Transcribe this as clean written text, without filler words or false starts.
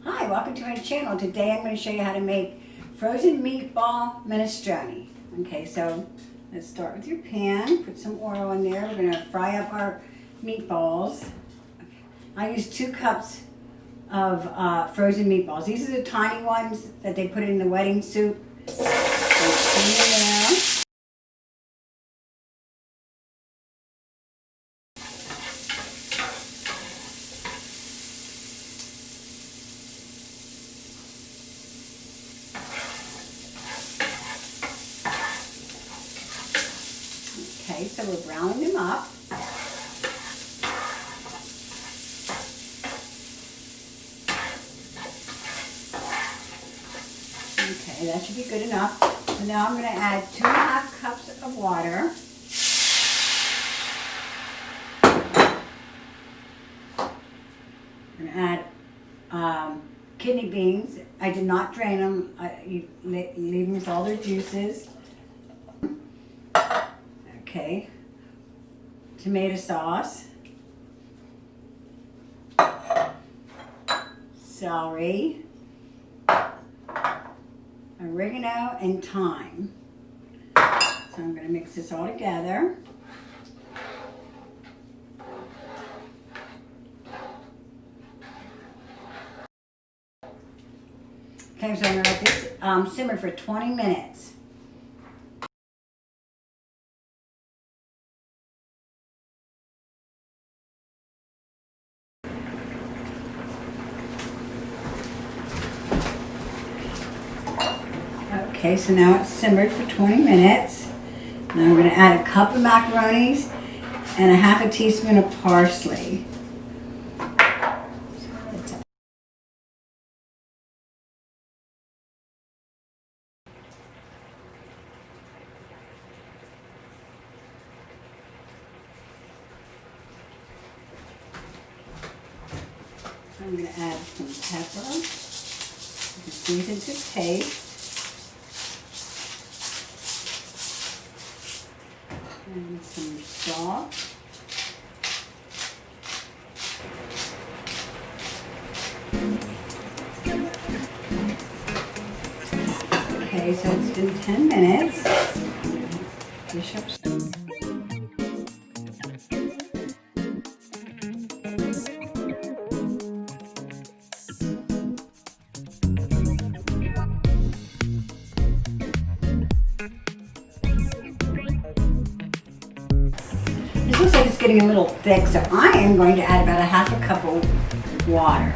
Hi, welcome to my channel. Today I'm going to show you how to make frozen meatball minestrone. Okay, so let's start with your pan. Put some oil in there. We're going to fry up our meatballs. I use 2 cups of frozen meatballs. These are the tiny ones that they put in the wedding soup. Okay, so we're browning them up. Okay, that should be good enough. So now I'm going to add 2.5 cups of water. I'm going to add kidney beans. I did not drain them. You leave them with all their juices. Okay, tomato sauce, celery, oregano, and thyme. So I'm going to mix this all together. Okay, so I'm going to let this simmer for 20 minutes. Okay, so now it's simmered for 20 minutes. Now I'm going to add a cup of macaronis and 1/2 teaspoon of parsley. I'm going to add some pepper, season to taste. And some salt. Okay, so it's been 10 minutes. Dish up. This looks like it's getting a little thick, so I am going to add about 1/2 cup of water.